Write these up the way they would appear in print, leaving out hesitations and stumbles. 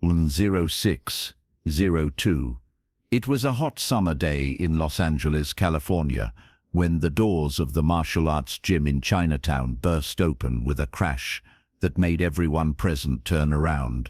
0602. It was a hot summer day in Los Angeles, California, when the doors of the martial arts gym in Chinatown burst open with a crash that made everyone present turn around.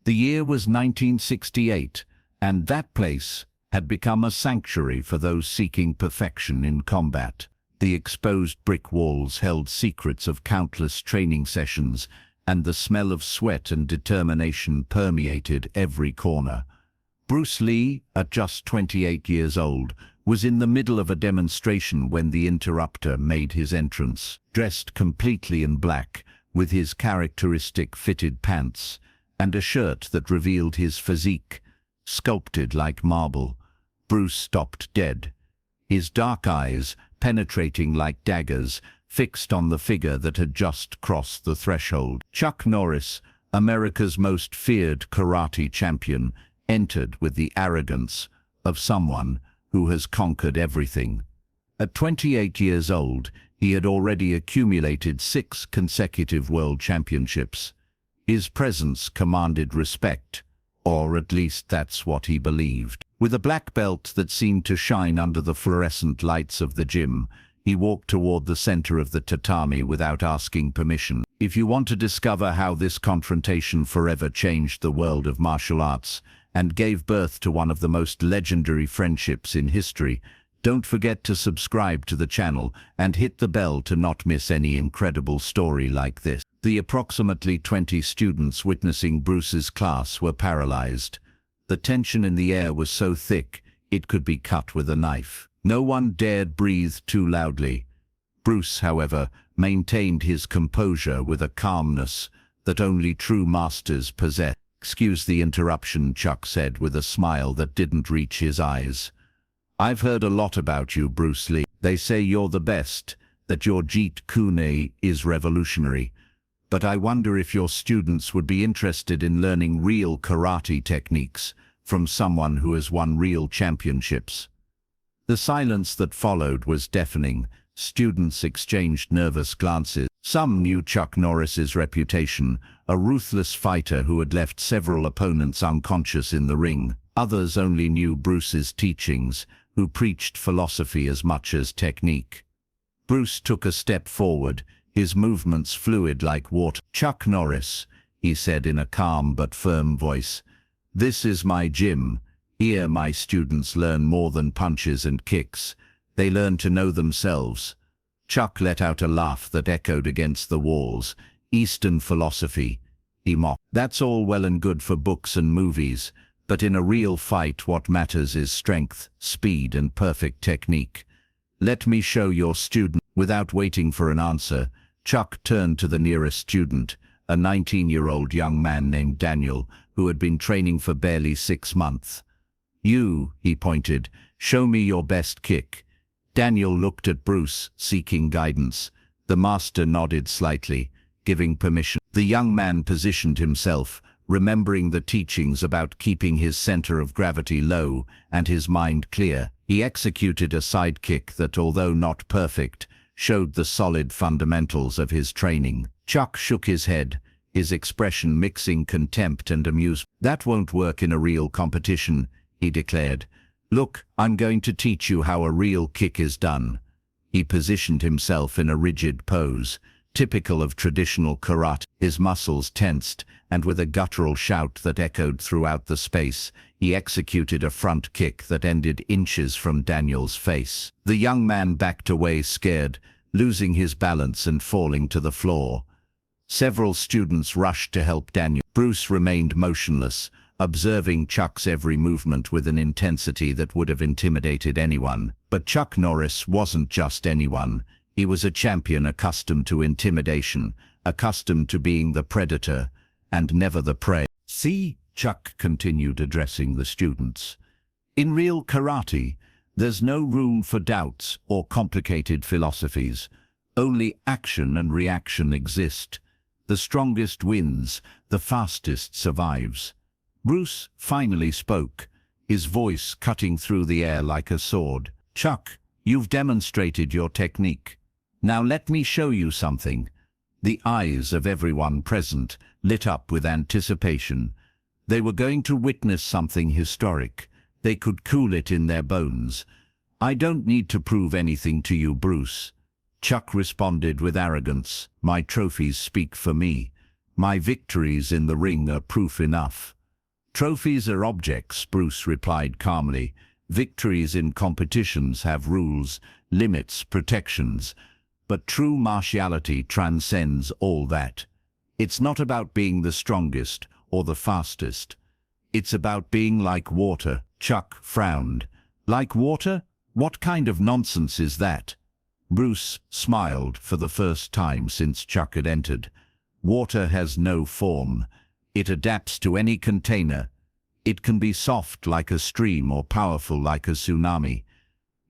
The year was 1968, and that place had become a sanctuary for those seeking perfection in combat. The exposed brick walls held secrets of countless training sessions, and the smell of sweat and determination permeated every corner. Bruce Lee, at just 28 years old, was in the middle of a demonstration when the interrupter made his entrance. Dressed completely in black, with his characteristic fitted pants, and a shirt that revealed his physique, sculpted like marble, Bruce stopped dead. His dark eyes, penetrating like daggers, fixed on the figure that had just crossed the threshold. Chuck Norris, America's most feared karate champion, entered with the arrogance of someone who has conquered everything. At 28 years old, he had already accumulated 6 consecutive world championships. His presence commanded respect, or at least that's what he believed. With a black belt that seemed to shine under the fluorescent lights of the gym, he walked toward the center of the tatami without asking permission. If you want to discover how this confrontation forever changed the world of martial arts and gave birth to one of the most legendary friendships in history, don't forget to subscribe to the channel and hit the bell to not miss any incredible story like this. The approximately 20 students witnessing Bruce's class were paralyzed. The tension in the air was so thick it could be cut with a knife. No one dared breathe too loudly. Bruce, however, maintained his composure with a calmness that only true masters possess. "Excuse the interruption," Chuck said with a smile that didn't reach his eyes. "I've heard a lot about you, Bruce Lee. They say you're the best, that your Jeet Kune is revolutionary. But I wonder if your students would be interested in learning real karate techniques from someone who has won real championships." The silence that followed was deafening. Students exchanged nervous glances. Some knew Chuck Norris's reputation, a ruthless fighter who had left several opponents unconscious in the ring. Others only knew Bruce's teachings, who preached philosophy as much as technique. Bruce took a step forward, his movements fluid like water. "Chuck Norris," he said in a calm but firm voice, "this is my gym. Here my students learn more than punches and kicks. They learn to know themselves." Chuck let out a laugh that echoed against the walls. "Eastern philosophy," he mocked. "That's all well and good for books and movies, but in a real fight what matters is strength, speed, and perfect technique. Let me show your student." Without waiting for an answer, Chuck turned to the nearest student, a 19-year-old young man named Daniel, who had been training for barely 6 months. "You," he pointed, "show me your best kick." Daniel looked at Bruce, seeking guidance. The master nodded slightly, giving permission. The young man positioned himself, remembering the teachings about keeping his center of gravity low and his mind clear. He executed a side kick that, although not perfect, showed the solid fundamentals of his training. Chuck shook his head, his expression mixing contempt and amusement. "That won't work in a real competition," he declared. "Look, I'm going to teach you how a real kick is done." He positioned himself in a rigid pose, typical of traditional karate. His muscles tensed, and with a guttural shout that echoed throughout the space, he executed a front kick that ended inches from Daniel's face. The young man backed away scared, losing his balance and falling to the floor. Several students rushed to help Daniel. Bruce remained motionless, observing Chuck's every movement with an intensity that would have intimidated anyone. But Chuck Norris wasn't just anyone. He was a champion accustomed to intimidation, accustomed to being the predator and never the prey. "See," Chuck continued, addressing the students, "in real karate, there's no room for doubts or complicated philosophies. Only action and reaction exist. The strongest wins, the fastest survives." Bruce finally spoke, his voice cutting through the air like a sword. "Chuck, you've demonstrated your technique. Now let me show you something." The eyes of everyone present lit up with anticipation. They were going to witness something historic. They could cool it in their bones. "I don't need to prove anything to you, Bruce," Chuck responded with arrogance. "My trophies speak for me. My victories in the ring are proof enough." "Trophies are objects," Bruce replied calmly. "Victories in competitions have rules, limits, protections. But true martiality transcends all that. It's not about being the strongest or the fastest. It's about being like water." Chuck frowned. "Like water? What kind of nonsense is that?" Bruce smiled for the first time since Chuck had entered. "Water has no form. It adapts to any container. It can be soft like a stream or powerful like a tsunami.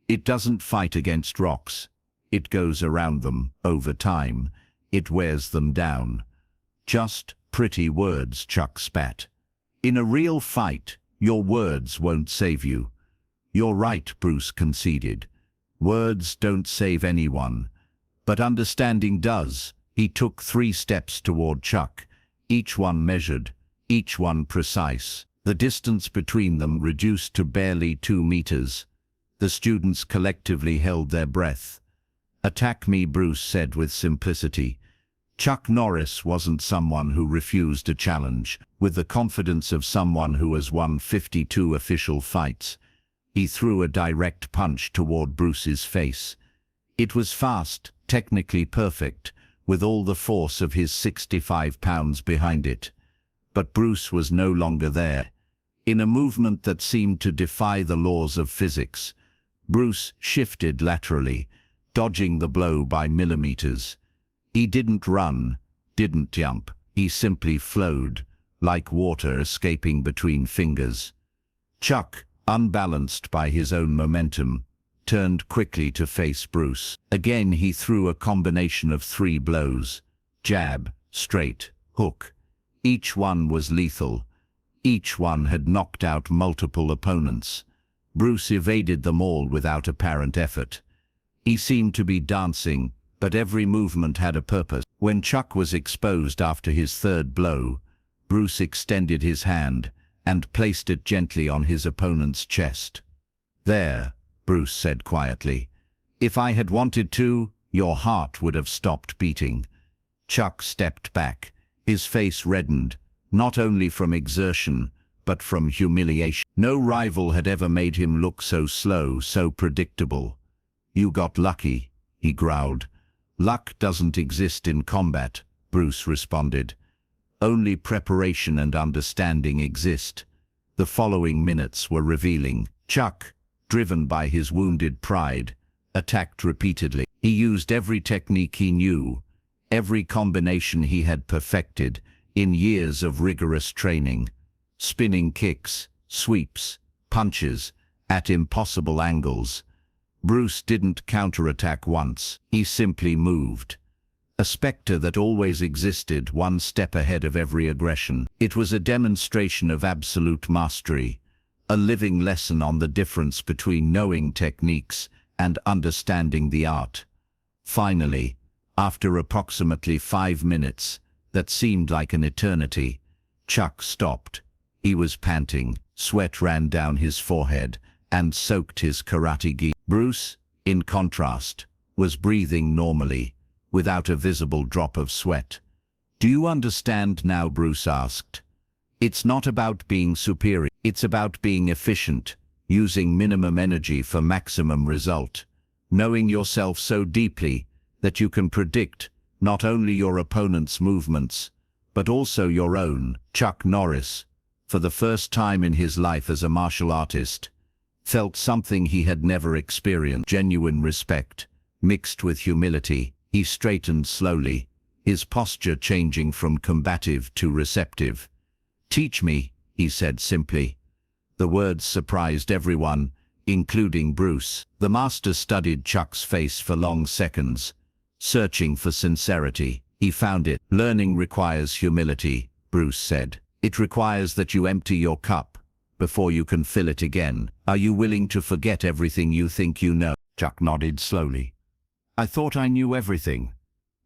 It doesn't fight against rocks. It goes around them over time. It wears them down." "Just pretty words," Chuck spat. "In a real fight, your words won't save you." "You're right," Bruce conceded. "Words don't save anyone. But understanding does." He took 3 steps toward Chuck, each one measured, each one precise. The distance between them reduced to barely 2 meters. The students collectively held their breath. "Attack me," Bruce said with simplicity. Chuck Norris wasn't someone who refused a challenge. With the confidence of someone who has won 52 official fights, he threw a direct punch toward Bruce's face. It was fast, technically perfect, with all the force of his 65 pounds behind it. But Bruce was no longer there. In a movement that seemed to defy the laws of physics, Bruce shifted laterally, dodging the blow by millimeters. He didn't run, didn't jump. He simply flowed, like water escaping between fingers. Chuck, unbalanced by his own momentum, turned quickly to face Bruce. Again he threw a combination of 3 blows. Jab, straight, hook. Each one was lethal. Each one had knocked out multiple opponents. Bruce evaded them all without apparent effort. He seemed to be dancing, but every movement had a purpose. When Chuck was exposed after his 3rd blow, Bruce extended his hand and placed it gently on his opponent's chest. "There," Bruce said quietly. "If I had wanted to, your heart would have stopped beating." Chuck stepped back. His face reddened, not only from exertion, but from humiliation. No rival had ever made him look so slow, so predictable. "You got lucky," he growled. "Luck doesn't exist in combat," Bruce responded. "Only preparation and understanding exist." The following minutes were revealing. Chuck, driven by his wounded pride, attacked repeatedly. He used every technique he knew, every combination he had perfected in years of rigorous training. Spinning kicks, sweeps, punches, at impossible angles. Bruce didn't counterattack once. He simply moved. A specter that always existed, one step ahead of every aggression. It was a demonstration of absolute mastery, a living lesson on the difference between knowing techniques and understanding the art. Finally, after approximately 5 minutes, that seemed like an eternity, Chuck stopped. He was panting, sweat ran down his forehead and soaked his karate gi. Bruce, in contrast, was breathing normally, without a visible drop of sweat. "Do you understand now?" Bruce asked. "It's not about being superior. It's about being efficient, using minimum energy for maximum result, knowing yourself so deeply that you can predict not only your opponent's movements, but also your own." Chuck Norris, for the first time in his life as a martial artist, felt something he had never experienced: genuine respect, mixed with humility. He straightened slowly, his posture changing from combative to receptive. "Teach me," he said simply. The words surprised everyone, including Bruce. The master studied Chuck's face for long seconds, searching for sincerity. He found it. "Learning requires humility," Bruce said. "It requires that you empty your cup before you can fill it again. Are you willing to forget everything you think you know?" Chuck nodded slowly. "I thought I knew everything.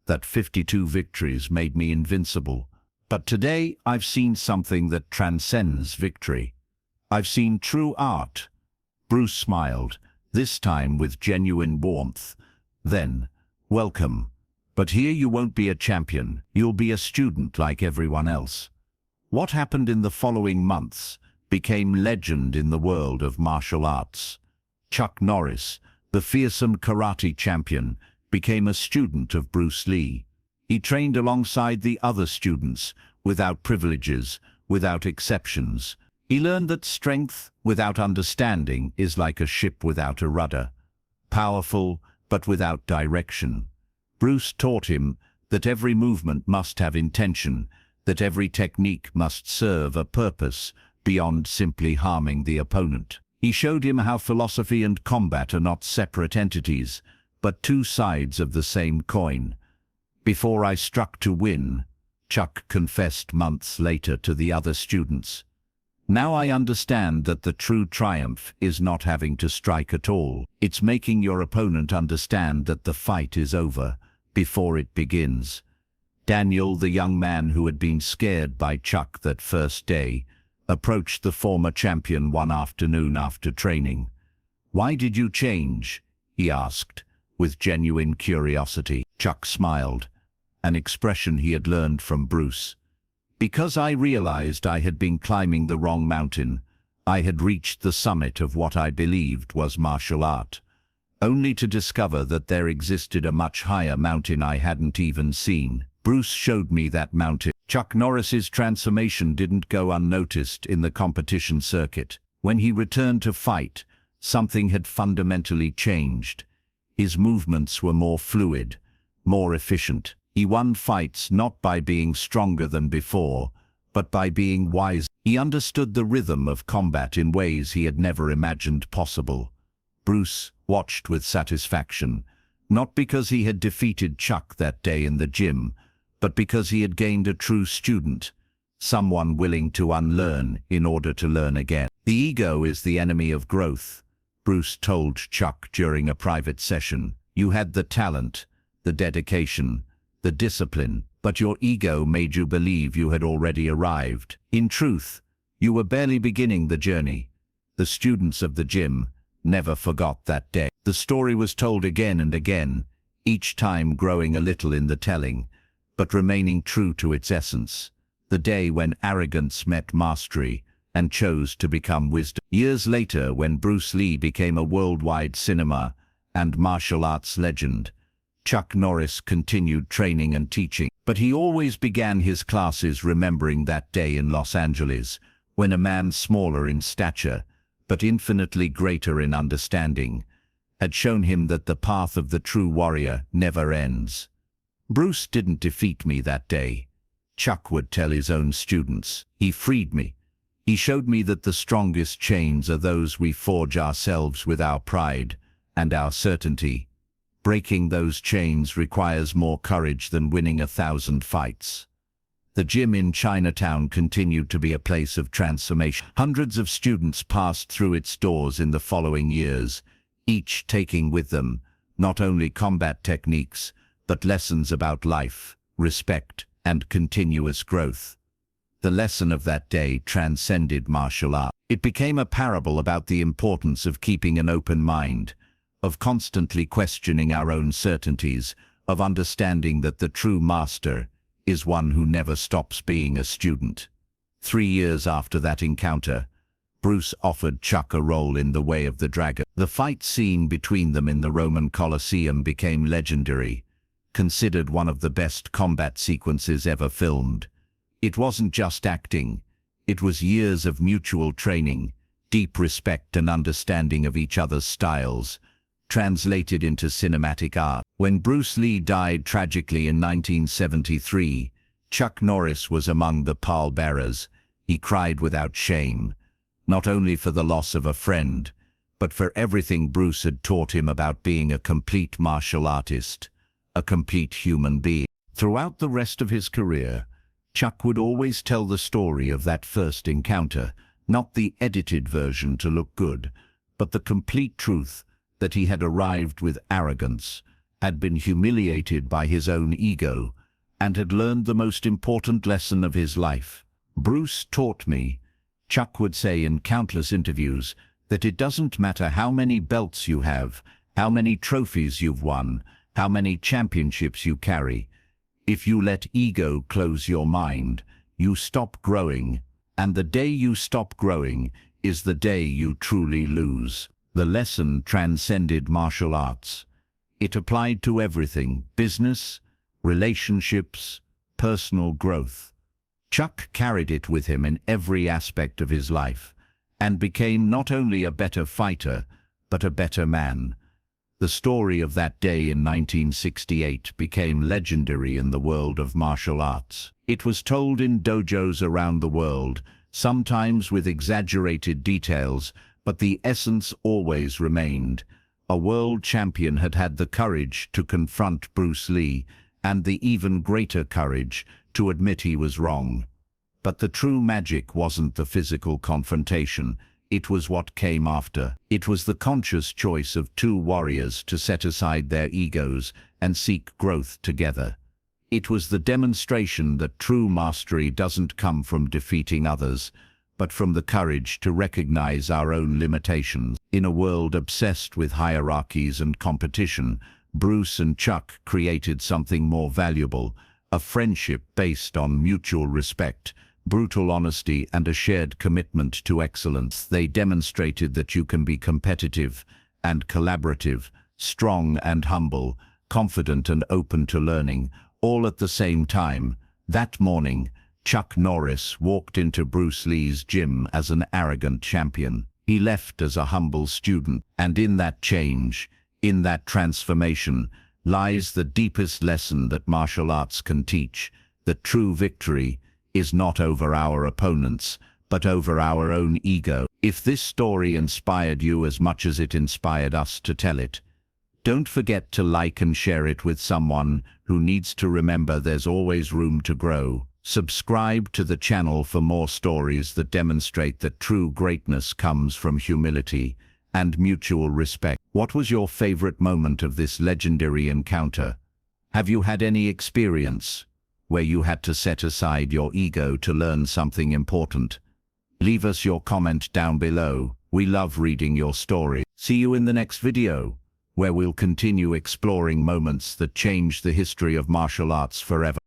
That 52 victories made me invincible. But But today I've seen something that transcends victory. I've seen true art." Bruce smiled, this time with genuine warmth. "Then, welcome. But here you won't be a champion, you'll be a student like everyone else." What happened in the following months became legend in the world of martial arts. Chuck Norris, the fearsome karate champion, became a student of Bruce Lee. He trained alongside the other students, without privileges, without exceptions. He learned that strength without understanding is like a ship without a rudder, powerful but without direction. Bruce taught him that every movement must have intention, that everce technique must serve a purpose beyond simply harming the opponent. He showed him how philosophy and combat are not separate entities, but two sides of the same coin. "Before I struck to win," Chuck confessed months later to the other students, "now I understand that the true triumph is not having to strike at all. It's making your opponent understand that the fight is over before it begins." Daniel, the young man who had been scared by Chuck that first day, approached the former champion one afternoon after training. "Why did you change?" he asked, with genuine curiosity. Chuck smiled, an expression he had learned from Bruce. "Because I realized I had been climbing the wrong mountain. I had reached the summit of what I believed was martial art, only to discover that there existed a much higher mountain I hadn't even seen. Bruce showed me that mountain." Chuck Norris's transformation didn't go unnoticed in the competition circuit. When he returned to fight, something had fundamentally changed. His movements were more fluid, more efficient. He won fights not by being stronger than before, but by being wiser. He understood the rhythm of combat in ways he had never imagined possible. Bruce watched with satisfaction, not because he had defeated Chuck that day in the gym, but because he had gained a true student, someone willing to unlearn in order to learn again. "The ego is the enemy of growth," Bruce told Chuck during a private session. "You had the talent, the dedication, the discipline, but your ego made you believe you had already arrived. In truth, you were barely beginning the journey." The students of the gym never forgot that day. The story was told again and again, each time growing a little in the telling, but remaining true to its essence. The day when arrogance met mastery and chose to become wisdom. Years later, when Bruce Lee became a worldwide cinema and martial arts legend, Chuck Norris continued training and teaching. But he always began his classes remembering that day in Los Angeles, when a man smaller in stature, but infinitely greater in understanding, had shown him that the path of the true warrior never ends. "Bruce didn't defeat me that day," Chuck would tell his own students. "He freed me. He showed me that the strongest chains are those we forge ourselves with our pride and our certainty. Breaking those chains requires more courage than winning 1,000 fights." The gym in Chinatown continued to be a place of transformation. Hundreds of students passed through its doors in the following years, each taking with them not only combat techniques, but lessons about life, respect, and continuous growth. The lesson of that day transcended martial art. It became a parable about the importance of keeping an open mind, of constantly questioning our own certainties, of understanding that the true master is one who never stops being a student. 3 years after that encounter, Bruce offered Chuck a role in The Way of the Dragon. The fight scene between them in the Roman Colosseum became legendary, considered one of the best combat sequences ever filmed. It wasn't just acting, it was years of mutual training, deep respect and understanding of each other's styles, translated into cinematic art. When Bruce Lee died tragically in 1973, Chuck Norris was among the pallbearers. He cried without shame, not only for the loss of a friend, but for everything Bruce had taught him about being a complete martial artist, a complete human being. Throughout the rest of his career, Chuck would always tell the story of that first encounter, not the edited version to look good, but the complete truth that he had arrived with arrogance, had been humiliated by his own ego, and had learned the most important lesson of his life. "Bruce taught me," Chuck would say in countless interviews, "that it doesn't matter how many belts you have, how many trophies you've won, how many championships you carry. If you let ego close your mind, you stop growing, and the day you stop growing is the day you truly lose." The lesson transcended martial arts. It applied to everything: business, relationships, personal growth. Chuck carried it with him in every aspect of his life, and became not only a better fighter, but a better man. The story of that day in 1968 became legendary in the world of martial arts. It was told in dojos around the world, sometimes with exaggerated details, but the essence always remained. A world champion had had the courage to confront Bruce Lee, and the even greater courage to admit he was wrong. But the true magic wasn't the physical confrontation. It was what came after. It was the conscious choice of two warriors to set aside their egos and seek growth together. It was the demonstration that true mastery doesn't come from defeating others, but from the courage to recognize our own limitations. In a world obsessed with hierarchies and competition, Bruce and Chuck created something more valuable: a friendship based on mutual respect, brutal honesty, and a shared commitment to excellence. They demonstrated that you can be competitive and collaborative, strong and humble, confident and open to learning, all at the same time. That morning, Chuck Norris walked into Bruce Lee's gym as an arrogant champion. He left as a humble student, and in that change, in that transformation, lies the deepest lesson that martial arts can teach: that true victory is not over our opponents, but over our own ego. If this story inspired you as much as it inspired us to tell it, don't forget to like and share it with someone who needs to remember there's always room to grow. Subscribe to the channel for more stories that demonstrate that true greatness comes from humility and mutual respect. What was your favorite moment of this legendary encounter? Have you had any experience where you had to set aside your ego to learn something important? Leave us your comment down below. We love reading your story. See you in the next video, where we'll continue exploring moments that changed the history of martial arts forever.